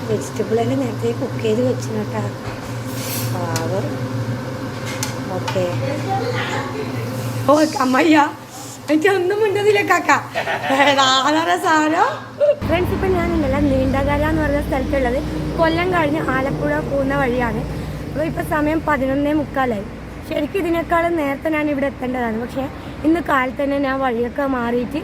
വെജിറ്റബിളെല്ലാം നേരത്തെ കുക്ക് ചെയ്ത് വെച്ചു കേട്ടാ. Flower okay. ഓ അമ്മയ്യ എനിക്കൊന്നും മിണ്ടതില്ല കാക്ക. ആധാര സാധനം ഫ്രണ്ട്സ്. ഇപ്പം ഞാനുണ്ടല്ലോ നീണ്ടകര എന്ന് പറയുന്ന സ്ഥലത്തുള്ളത്. കൊല്ലം കഴിഞ്ഞ് ആലപ്പുഴ പോകുന്ന വഴിയാണ്. അപ്പോൾ ഇപ്പോൾ സമയം 11:45. ശരിക്കും ഇതിനേക്കാളും നേരത്തെ ഞാൻ ഇവിടെ എത്തേണ്ടതാണ്. പക്ഷേ ഇന്ന് കാലത്ത് തന്നെ ഞാൻ വഴിയൊക്കെ മാറിയിട്ട്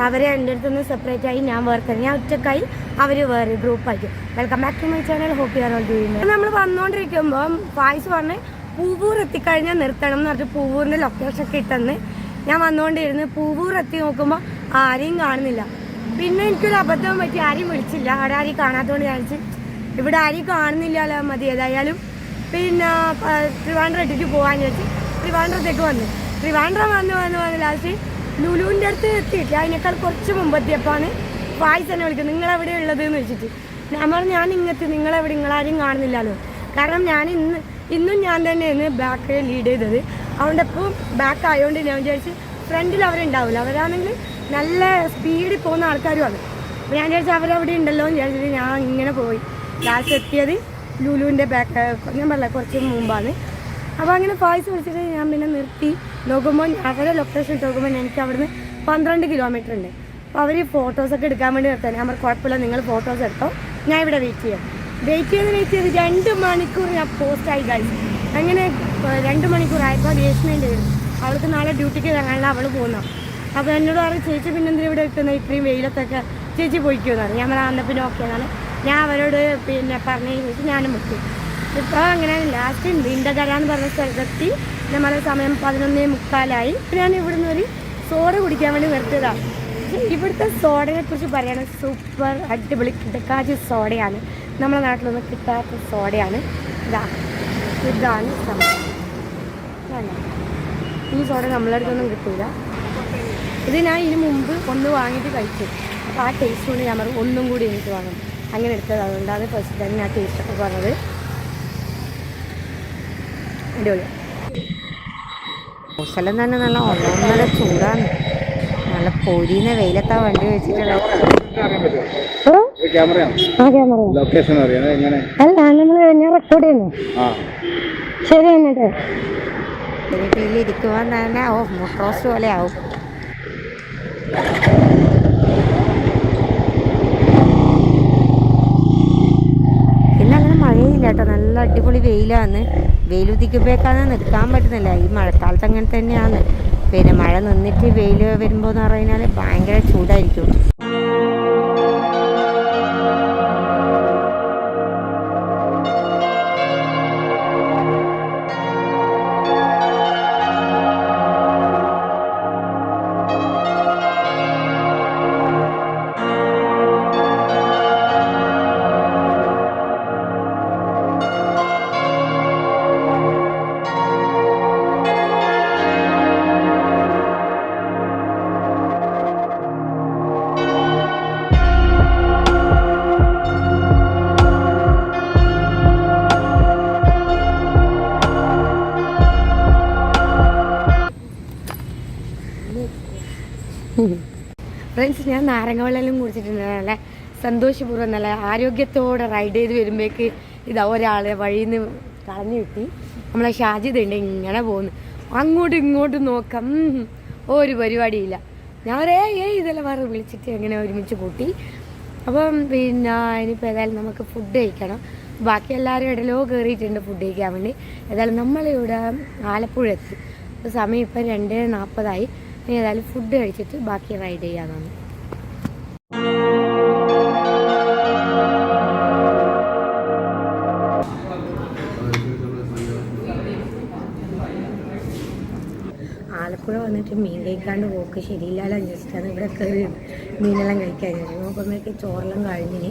അവരെ എൻ്റെ അടുത്തുനിന്ന് സെപ്പറേറ്റ് ആയി ഞാൻ വേറെ തന്നെ. ഞാൻ ഒറ്റക്കായി, അവർ വേറെ ഗ്രൂപ്പായിരിക്കും. Welcome back to my channel. Hope you are all doing. നമ്മൾ വന്നുകൊണ്ടിരിക്കുമ്പോൾ ഫായ്സ് പറഞ്ഞ് പൂവൂർ എത്തിക്കഴിഞ്ഞാൽ നിർത്തണം എന്ന് പറഞ്ഞിട്ട് പൂവൂരിൻ്റെ ലൊക്കേഷനൊക്കെ ഇട്ടെന്ന് ഞാൻ വന്നുകൊണ്ടിരുന്ന് പൂവൂർ എത്തി നോക്കുമ്പോൾ ആരെയും കാണുന്നില്ല. പിന്നെ എനിക്കൊരു അബദ്ധം പറ്റി, ആരെയും വിളിച്ചില്ല. അവിടെ ആരെയും കാണാത്തതുകൊണ്ട് വിചാരിച്ച് ഇവിടെ ആരെയും കാണുന്നില്ലല്ലോ, മതി ഏതായാലും. പിന്നെ ട്രിവാൻഡ്രം ഇട്ടിട്ട് പോകാൻ വെച്ച് ട്രിവാൻഡ്രത്തേക്ക് വന്നു. ട്രിവാൻഡ്രം വന്ന് ലാസ്റ്റ് ലുലുവിൻ്റെ അടുത്ത് എത്തിയിട്ടില്ല. അതിനേക്കാൾ കുറച്ച് മുമ്പെത്തിയപ്പോഴാണ് ഫായ്സ് എന്നെ വിളിക്കുന്നത്, നിങ്ങളെവിടെ ഉള്ളത് എന്ന് വെച്ചിട്ട്. ഞാൻ പറഞ്ഞു ഞാൻ ഇങ്ങെത്തി, നിങ്ങളെവിടെ, നിങ്ങളാരും കാണുന്നില്ലല്ലോ. കാരണം ഞാൻ ഇന്നും ഞാൻ തന്നെയാണ് ബാക്ക് ലീഡ് ചെയ്തത്. അതുകൊണ്ട് എപ്പോൾ ബാക്ക് ആയതുകൊണ്ട് ഞാൻ വിചാരിച്ച് ഫ്രണ്ടിൽ അവരുണ്ടാവില്ല. അവരാണെങ്കിൽ നല്ല സ്പീഡിൽ പോകുന്ന ആൾക്കാരുമാണ്. അപ്പോൾ ഞാൻ വിചാരിച്ചു അവരവിടെ ഉണ്ടല്ലോ എന്ന് വിചാരിച്ചിട്ട് ഞാൻ ഇങ്ങനെ പോയി. ലാസ്റ്റ് എത്തിയത് ലുലുവിൻ്റെ ബാക്ക്, ഞാൻ പറഞ്ഞ കുറച്ച് മുമ്പാണ്. അപ്പോൾ അങ്ങനെ ഫായ്സ് വിളിച്ചിട്ട് ഞാൻ പിന്നെ നിർത്തി നോക്കുമ്പോൾ അവരെ ലൊക്കേഷൻ നോക്കുമ്പോൾ എനിക്ക് അവിടുന്ന് 12 കിലോമീറ്റർ ഉണ്ട്. അപ്പോൾ അവർ ഫോട്ടോസൊക്കെ എടുക്കാൻ വേണ്ടി നിർത്താൻ. ഞാൻ പറഞ്ഞു കുഴപ്പമില്ല, നിങ്ങൾ ഫോട്ടോസ് എടുത്തോ, ഞാൻ ഇവിടെ വെയിറ്റ് ചെയ്ത് 2 മണിക്കൂർ ഞാൻ പോസ്റ്റായി കഴിച്ചു. അങ്ങനെ 2 മണിക്കൂറായപ്പോൾ ദേഷ്യമേണ്ടി വരും. അവൾക്ക് നാളെ ഡ്യൂട്ടിക്ക് കയറാനുള്ള അവൾ പോകുന്ന. അപ്പോൾ എന്നോട് പറയും ചേച്ചി പിന്നെ എന്തിനാ ഇവിടെ എത്തുന്നത്, ഇത്രയും വെയിലത്തൊക്കെ ചേച്ചി പോയിക്കുമെന്നാണ്. ഞാൻ പറഞ്ഞാൽ പിന്നെ ഓക്കെ എന്നാണ്. ഞാൻ അവരോട് പിന്നെ പറഞ്ഞു കഴിഞ്ഞിട്ട് ഞാനും മുട്ടി. ഇപ്പോൾ അങ്ങനെ ലാസ്റ്റ് നീണ്ടകര എന്ന് പറഞ്ഞ സ്ഥലത്തെത്തി. നമ്മുടെ സമയം 11:45. ഞാൻ ഇവിടുന്ന് ഒരു സോഡ കുടിക്കാൻ വേണ്ടി നിർത്തിയതാണ്. ഇവിടുത്തെ സോഡയെ കുറിച്ച് പറയുകയാണെങ്കിൽ സൂപ്പർ അടിപൊളി കിടക്കാച്ചി സോഡയാണ്. നമ്മളെ നാട്ടിലൊന്നും കിട്ടാത്ത സോഡയാണ്. ഇതാണ് സംഭവം. ഈ സോഡ നമ്മളെ അടുത്തൊന്നും കിട്ടില്ല. ഇത് ഞാൻ ഇതിന് മുമ്പ് ഒന്ന് വാങ്ങിയിട്ട് കഴിച്ചു. അപ്പോൾ ആ ടേസ്റ്റ് കൊണ്ട് ഞാൻ പറഞ്ഞു ഒന്നും കൂടി എനിക്ക് വാങ്ങും. അങ്ങനെ എടുത്തത്. അതുകൊണ്ടാണ് ഫസ്റ്റ് തന്നെ ഞാൻ ടേസ്റ്റൊക്കെ പറഞ്ഞത്. അടിപൊളി. സ്ഥലം തന്നെ നല്ല ഒന്നര ചൂടാണ്. നല്ല പൊരിയുന്ന വെയിലത്താ വണ്ടി വെച്ചിട്ടുള്ളത്. അല്ല നമ്മൾ എന്നെ റെക്കോർഡ് ചെയ്യുന്നു. ശരി എന്നിട്ട് വീട്ടിലിരിക്കുവാൻ തന്നെ മുട്ടോസ്റ്റ് പോലെ ആവും. ഇന്നങ്ങനെ മഴയില്ല കേട്ടോ, നല്ല അടിപൊളി വെയിലാണ്. വെയിലുദിക്കുമ്പോഴേക്കാണ് നിൽക്കാൻ പറ്റുന്നില്ല. ഈ മഴക്കാലത്ത് അങ്ങനെ തന്നെയാണ്. പിന്നെ മഴ നിന്നിട്ട് വെയിൽ വരുമ്പോൾ എന്ന് പറഞ്ഞാൽ ഭയങ്കര ചൂടായിരിക്കും. ഫ്രണ്ട്സ്, ഞാൻ നാരങ്ങ വെള്ളം കുടിച്ചിട്ടുണ്ട്. നല്ല സന്തോഷപൂർവ്വം നല്ല ആരോഗ്യത്തോടെ റൈഡ് ചെയ്ത് വരുമ്പോഴേക്ക് ഇതാ ഒരാളെ വഴിയിൽ നിന്ന് കളഞ്ഞു കിട്ടി. നമ്മളെ ഷാജിദ് ഉണ്ട്, ഇങ്ങനെ പോകുന്നു. അങ്ങോട്ടും ഇങ്ങോട്ടും നോക്കാം, ഒരു പരിപാടിയില്ല. ഞാൻ ഇതെല്ലാം വേറെ വിളിച്ചിട്ട് അങ്ങനെ ഒരുമിച്ച് കൂട്ടി. അപ്പം പിന്നെ ഇനിയിപ്പോൾ ഏതായാലും നമുക്ക് ഫുഡ് കഴിക്കണം. ബാക്കി എല്ലാവരും ഇടലോ കയറിയിട്ടുണ്ട് ഫുഡ് കഴിക്കാൻ വേണ്ടി. ഏതായാലും നമ്മളിവിടെ ആലപ്പുഴ എത്തി. അപ്പോൾ സമയം ഇപ്പം 2:40. ഏതായാലും ഫുഡ് കഴിച്ചിട്ട് ബാക്കി റൈഡ് ചെയ്യാനാണ്. ആലപ്പുഴ വന്നിട്ട് മീൻ കഴിക്കാണ്ട് പോക്ക് ശരിയില്ലാലോ ജസ്റ്റാണ് ഇവിടെ കയറി മീനെല്ലാം കഴിക്കാൻ നോക്കുമ്പോഴേക്ക് ചോറെല്ലാം കഴിഞ്ഞിന്.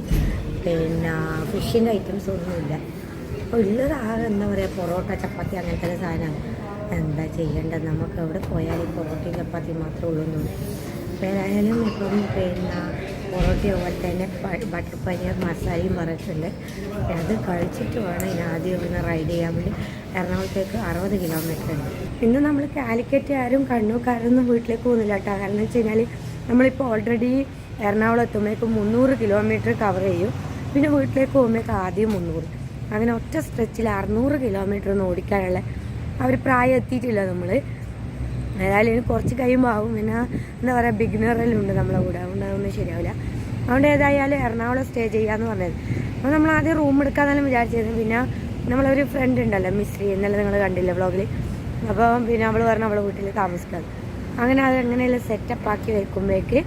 പിന്നെ ഫിഷിൻ്റെ ഐറ്റംസ് ഒന്നുമില്ല. അപ്പോൾ ഉള്ളത് ആകെ എന്താ പറയുക പൊറോട്ട ചപ്പാത്തി അങ്ങനത്തെ സാധനമാണ്. എന്താ ചെയ്യേണ്ടത്, നമുക്ക് എവിടെ പോയാലും പൊറോട്ടയും ചപ്പാത്തിയും മാത്രമേ ഉള്ളൂ. അപ്പോൾ ഏതായാലും ഇപ്പം പിന്നെ പൊറോട്ട അതുപോലെ തന്നെ ബട്ടർ പനീർ മസാലയും പറഞ്ഞിട്ടുണ്ട്. അത് കഴിച്ചിട്ട് വേണം ഇനി ആദ്യം ഇവിടുന്ന് റൈഡ് ചെയ്യാൻ വേണ്ടി. എറണാകുളത്തേക്ക് 60 കിലോമീറ്റർ ഉണ്ട്. ഇന്ന് നമ്മൾ കാലിക്കറ്റുകാരും കണ്ണൂർക്കാരൊന്നും വീട്ടിലേക്ക് പോകുന്നില്ല കേട്ടോ. കാരണം എന്ന് വെച്ച് കഴിഞ്ഞാൽ നമ്മളിപ്പോൾ ഓൾറെഡി എറണാകുളം എത്തുമ്പോഴേക്കും 300 കിലോമീറ്റർ കവർ ചെയ്യും. പിന്നെ വീട്ടിലേക്ക് പോകുമ്പോഴേക്കും ആദ്യം 300, അങ്ങനെ ഒറ്റ സ്ട്രെച്ചിൽ 600 കിലോമീറ്റർ ഒന്നും ഓടിക്കാനുള്ള ആ ഒരു പ്രായം എത്തിയിട്ടില്ല നമ്മൾ. ഏതായാലും ഇനി കുറച്ച് കഴിയുമ്പോൾ ആവും. പിന്നെ എന്താ പറയുക, ബിഗിനറെല്ലാം ഉണ്ട് നമ്മളെ കൂടെ, അതുകൊണ്ട് അതൊന്നും ശരിയാവില്ല. അതുകൊണ്ട് ഏതായാലും എറണാകുളം സ്റ്റേ ചെയ്യാമെന്ന് പറഞ്ഞത്. അപ്പോൾ നമ്മൾ ആദ്യം റൂം എടുക്കാമെന്നെല്ലാം വിചാരിച്ചിരുന്നു. പിന്നെ നമ്മളൊരു ഫ്രണ്ട് ഉണ്ടല്ലോ, മിസ്രി, ഇന്നലെ നിങ്ങൾ കണ്ടില്ല വ്ളോഗിൽ. അപ്പോൾ പിന്നെ അവൾ പറഞ്ഞു അവളെ വീട്ടിൽ താമസിക്കാം. അങ്ങനെ അത് എങ്ങനെയെല്ലാം സെറ്റപ്പ് ആക്കി വെക്കുമ്പോഴേക്ക്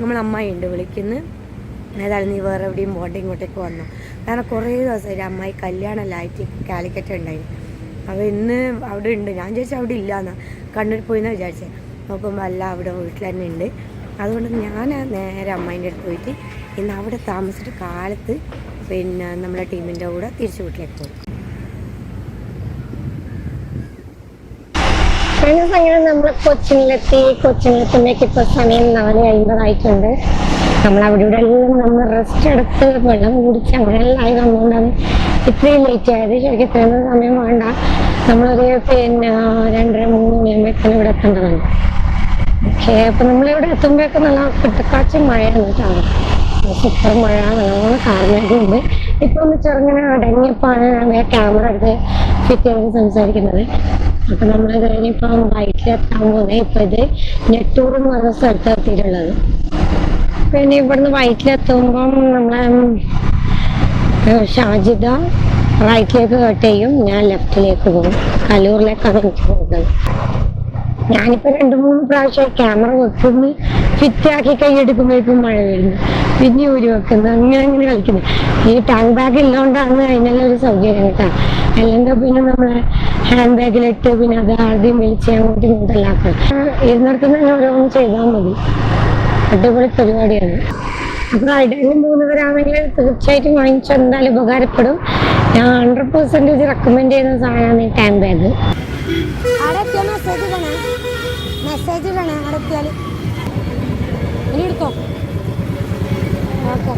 നമ്മൾ അമ്മായി ഉണ്ട് വിളിക്കുന്നു. ഏതായാലും നീ വേറെ എവിടെയും പോകണ്ട, ഇങ്ങോട്ടേക്ക് വന്നു. കാരണം കുറേ ദിവസമായിട്ട് അമ്മായി കല്യാണമെല്ലാം ആയിട്ട് കാലിക്കറ്റ് ഉണ്ടായിരുന്നു. അപ്പോൾ ഇന്ന് അവിടെ ഉണ്ട്. ഞാൻ ചോദിച്ചാൽ അവിടെ ഇല്ലയെന്നാ, കണ്ണൂർ പോയിന്നാണ് വിചാരിച്ചത്. നോക്കുമ്പോൾ അല്ല, അവിടെ വീട്ടിൽ തന്നെ ഉണ്ട്. അതുകൊണ്ട് ഞാൻ നേരെ അമ്മായിൻ്റെ അടുത്ത് പോയിട്ട് ഇന്ന് അവിടെ താമസിച്ചിട്ട് കാലത്ത് പിന്നെ നമ്മളെ ടീമിൻ്റെ കൂടെ തിരിച്ചു വീട്ടിലേക്ക് പോകും. അങ്ങനെ നമ്മൾ കൊച്ചിനിലെത്തുമ്പോഴേക്ക് ഇപ്പോൾ സമയം 4:50 നമ്മൾ അവിടെ ഇവിടെ എല്ലാം നമ്മൾ റെസ്റ്റ് എടുത്ത് വെള്ളം കുടിച്ച് അങ്ങനെയെല്ലാം ആയി വന്നുകൊണ്ടാണ് ഇത്രയും ലേറ്റ് ആയത്. ശരിക്കും ഇത്രയും സമയം വേണ്ട, നമ്മളൊരു 2:30-3 മണിയാകുമ്പോഴേക്കും ഇവിടെ എത്തേണ്ടതാണ്. ഓക്കെ, അപ്പം നമ്മളിവിടെ എത്തുമ്പോഴേക്ക് നല്ല കിട്ടക്കാച്ച മഴയാണ് കേട്ടോ. സൂപ്പർ മഴ, നല്ലോണം കാർമേഘമുണ്ട്. ഇപ്പൊ ഒന്ന് ചെറുങ്ങനെ അടങ്ങിയപ്പോഴാണ് ഞാൻ ക്യാമറ എടുത്ത് ഫിറ്റ് ചെയ്ത് സംസാരിക്കുന്നത്. അപ്പൊ നമ്മൾ കഴിഞ്ഞിപ്പം വൈറ്റിലെത്താൻ പോകുന്നത്. ഇപ്പൊ ഇത് നെട്ടൂർ എന്ന് പറഞ്ഞ സ്ഥലത്ത് എത്തിയിട്ടുള്ളത്. പിന്നെ ഇവിടുന്ന് വൈറ്റിലെത്തുമ്പം നമ്മളെ ഷാജിദ റൈറ്റിലേക്ക് കട്ട് ചെയ്യും, ഞാൻ ലെഫ്റ്റിലേക്ക് പോകും. കലൂറിലേക്കാണ് എനിക്ക് പോകുന്നത്. ഞാനിപ്പോ 2-3 പ്രാവശ്യം ക്യാമറ വെക്കുന്നു, ഫിറ്റാക്കി കൈയെടുക്കുമ്പോഴേക്കും മഴ വരുന്നു, പിന്നെ ഊരി വെക്കുന്നു, അങ്ങനെ കളിക്കുന്നു. ഈ ടാങ്ക് ബാഗ് ഇല്ലാണ്ടാണ് അതിനെല്ലാം ഒരു സൗകര്യം കേട്ടോ. അല്ലെങ്കിൽ പിന്നെ നമ്മളെ ഹാൻഡ് ബാഗിലിട്ട് പിന്നെ അത് ആദ്യം വിളിച്ച് അങ്ങോട്ടും ഇങ്ങോട്ടെല്ലാം ഇരുന്നിടത്തുനിന്ന് തന്നെ ഓരോന്നും ചെയ്താൽ മതി. അടിപൊളി പരിപാടിയാണ്. അപ്പൊ റൈഡിങ്ങിന് പോകുന്നവരാണെങ്കിൽ തീർച്ചയായിട്ടും വാങ്ങിച്ചാൽ എന്തായാലും ഉപകാരപ്പെടും. ഞാൻ 100% റെക്കമെൻഡ് ചെയ്യുന്ന സാധനമാണ് ഈ ടാങ്ക് ബാഗ്. മെസ്സേജ് ഇടണേ അവിടെ എത്തിയാൽ. ഇനി എടുത്തോ. ഓക്കെ.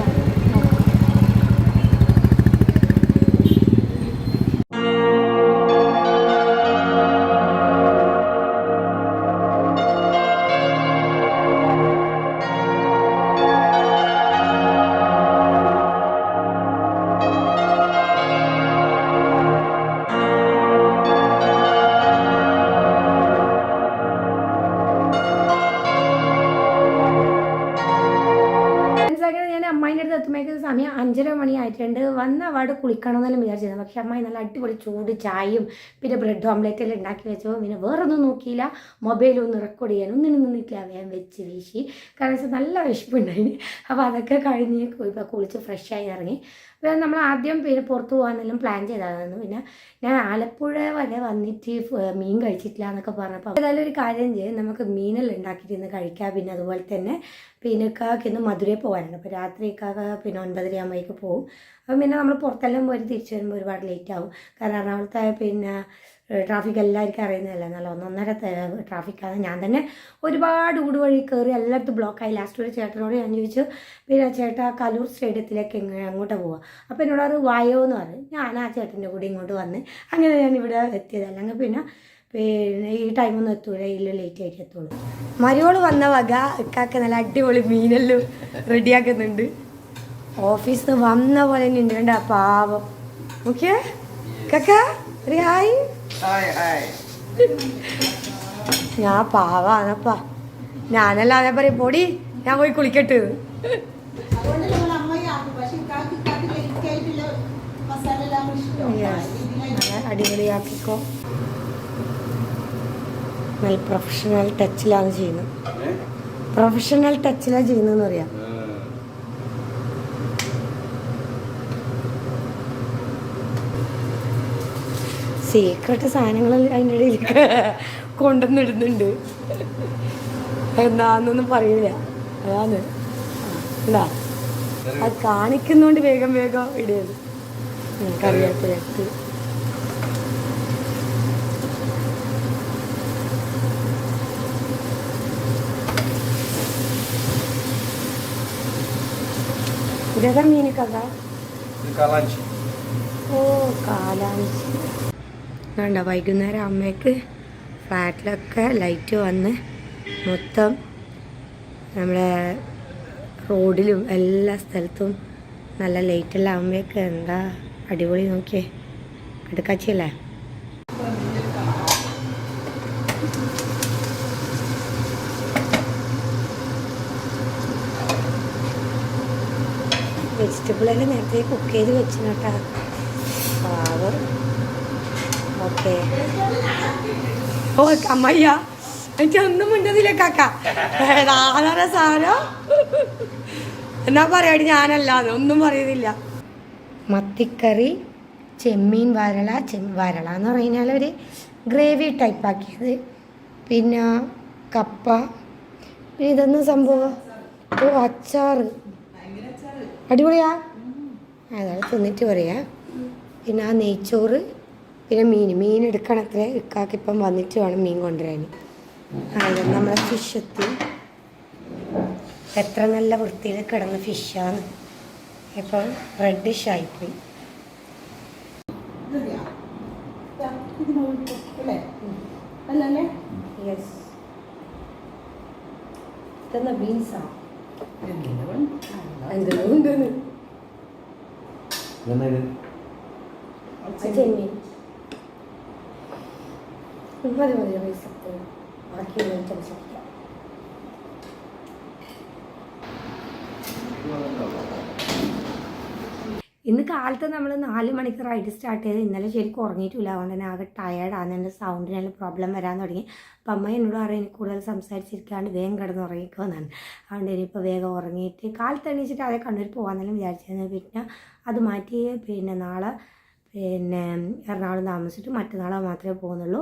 അമ്മായിൻ്റെ അടുത്ത് എത്തുമ്പോഴേക്കും സമയം 5:30 മണിയായിട്ടുണ്ട്. വന്ന അവിടെ കുളിക്കണം എന്നെല്ലാം വിചാരിച്ചിരുന്നു. പക്ഷെ അമ്മായി നല്ല അടിപൊളി ചൂട് ചായയും പിന്നെ ബ്രെഡ് ഓംലെറ്റ് എല്ലാം ഉണ്ടാക്കി വെച്ചപ്പോൾ പിന്നെ വേറൊന്നും നോക്കിയില്ല, മൊബൈലൊന്നും റെക്കോർഡ് ചെയ്യാൻ ഒന്നിനും നിന്നിട്ടില്ല, വേഗം വെച്ച് വീശി. കാരണം നല്ല വിശപ്പുണ്ടായിന്. അപ്പോൾ അതൊക്കെ കഴിഞ്ഞ് ഇപ്പോൾ കുളിച്ച് ഫ്രഷായി ഇറങ്ങി. അപ്പോൾ നമ്മൾ ആദ്യം പിന്നെ പുറത്ത് പോകാനെല്ലാം പ്ലാൻ ചെയ്തായിരുന്നു. പിന്നെ ഞാൻ ആലപ്പുഴ വരെ വന്നിട്ട് മീൻ കഴിച്ചിട്ടില്ല എന്നൊക്കെ പറഞ്ഞപ്പോൾ ഏതായാലും ഒരു കാര്യം ചെയ്യും, നമുക്ക് മീനെല്ലാം ഉണ്ടാക്കിയിട്ട് ഇന്ന് കഴിക്കാം. പിന്നെ അതുപോലെ തന്നെ പിന്നെ ഇക്കാക്ക് ഇന്ന് മധുരയിൽ പോകാനുണ്ട്. അപ്പോൾ രാത്രി ഇക്കാക്ക പിന്നെ 9:30 ആകുമ്പോഴേക്ക് പോകും. അപ്പം പിന്നെ നമ്മൾ പുറത്തെല്ലാം പോയി തിരിച്ചു വരുമ്പോൾ ഒരുപാട് ലേറ്റ് ആവും. കാരണം എറണാകുളത്തെ പിന്നെ ട്രാഫിക് എല്ലാവർക്കും അറിയുന്നതല്ല, നല്ല 1.5 ട്രാഫിക്കാണ്. ഞാൻ തന്നെ ഒരുപാട് ഊടുവഴി കയറി എല്ലായിടത്തും ബ്ലോക്കായി. ലാസ്റ്റ് ഒരു ചേട്ടനോട് ഞാൻ ചോദിച്ചു, പിന്നെ ചേട്ടാ കലൂർ സ്റ്റേഡിയത്തിലേക്ക് അങ്ങോട്ട് പോവാം. അപ്പോൾ എന്നോട് അത് വായോ എന്ന് പറഞ്ഞു. ഞാൻ ആ ചേട്ടൻ്റെ കൂടെ ഇങ്ങോട്ട് വന്ന് അങ്ങനെ ഞാൻ ഇവിടെ എത്തിയത്. അല്ലെങ്കിൽ പിന്നെ ഈ ടൈമൊന്നും എത്തൂല, ഇല്ല ലേറ്റ് ആയിട്ട് എത്തുള്ളൂ. മരുവോള് വന്ന വക ഇക്കാക്ക് നല്ല അടിപൊളി മീനെല്ലാം റെഡിയാക്കുന്നുണ്ട്. ഓഫീസിൽ നിന്ന് വന്ന പോലെ തന്നെ ഉണ്ട് കണ്ട പാവം. ഓക്കെ കക്ക ഒരു ഹായ്. ഞാൻ പാവാണപ്പാ. ഞാനല്ല അതേ പറയും പൊടി, ഞാൻ പോയി കുളിക്കട്ട്. അടിപൊളിയാക്കിക്കോ. നല്ല പ്രൊഫഷണൽ ടച്ചിലാണ് ചെയ്യുന്നത്. പ്രൊഫഷണൽ ടച്ചിലാണ് ചെയ്യുന്നതെന്ന് പറയാം. സീക്രട്ട് സാധനങ്ങളെല്ലാം അതിൻ്റെ ഇടയിലേക്ക് കൊണ്ടുവന്നിടുന്നുണ്ട്. എന്താന്നൊന്നും പറയില്ല. അതാണ് എന്താ അത് കാണിക്കുന്നോണ്ട് വേഗം വേഗം ഇടയത്. കറിവേപ്പിലത്ത് ഇതേതാ മീനിക്കഥ? ഓ കാലാഞ്ചി. വേണ്ട വൈകുന്നേരം അമ്മയ്ക്ക് ഫ്ലാറ്റിലൊക്കെ ലൈറ്റ് വന്ന് മൊത്തം നമ്മളെ റോഡിലും എല്ലാ സ്ഥലത്തും നല്ല ലൈറ്റെല്ലാം ആകുമ്പോഴേക്ക് എന്താ അടിപൊളി. നോക്കിയേ, അടുക്കാച്ചിയല്ലേ. വെജിറ്റബിളെല്ലാം നേരത്തെ കുക്ക് ചെയ്ത് വെച്ചിന് കേട്ടോ. പാവം. ഓക്കെ. ഓ അമ്മയ്യ, എനിക്കൊന്നും മിണ്ടുന്നില്ല കാക്ക. ആധാര സാധനം എന്നാ പറയാടി, ഞാനല്ലാതെ ഒന്നും പറയുന്നില്ല. മത്തിക്കറി, ചെമ്മീൻ വരള. വരള എന്ന് പറഞ്ഞാൽ ഒരു ഗ്രേവി ടൈപ്പാക്കിയത്. പിന്നെ കപ്പ. പിന്നെ ഇതൊന്നും സംഭവം. ഓ അച്ചാറ് അടിപൊളിയാ. അതാണ് തിന്നിട്ട് പറയാ. പിന്നെ ആ നെയ്ച്ചോറ്, പിന്നെ മീൻ എടുക്കണത്ര. ഇക്കാക്കിപ്പം വന്നിട്ട് വേണം മീൻ കൊണ്ടുവരാൻ. അത് നമ്മളെ ഫിഷ് എത്തി. എത്ര നല്ല വൃത്തിയിൽ കിടന്ന ഫിഷാണ്. ഇപ്പം റെഡിഷ് ആയിപ്പോയി. യെസ്, ഇതെന്നാ ബീൻസാ? ചെമ്മീൻ മതി മതി. റൈസ് ബാക്കിയുള്ള ഐറ്റംസ് ഒക്കെ ഇന്ന് കാലത്ത് നമ്മൾ 4 മണിക്ക് റൈഡ് സ്റ്റാർട്ട് ചെയ്ത് ഇന്നലെ ശരിക്കും ഉറങ്ങിയിട്ടില്ല. അതുകൊണ്ട് തന്നെ ആകെ ടയേർഡാണ്. എൻ്റെ സൗണ്ടിനെല്ലാം പ്രോബ്ലം വരാൻ തുടങ്ങി. അപ്പം അമ്മ എന്നോട് പറയും എനിക്ക് കൂടുതൽ സംസാരിച്ചിരിക്കാണ്ട് വേഗം കിടന്ന് ഉറങ്ങിക്കുമെന്നാണ്. അതുകൊണ്ട് ഇനിയിപ്പോൾ വേഗം ഉറങ്ങിയിട്ട് കാലത്ത് എണീച്ചിട്ട് അതേ കണ്ണൂർ പോകാമെന്നെല്ലാം വിചാരിച്ചിരുന്നു. പിന്നെ അത് മാറ്റി പിന്നെ നാളെ എറണാകുളം താമസിച്ചിട്ട് മറ്റന്നാളെ മാത്രമേ പോകുന്നുള്ളൂ.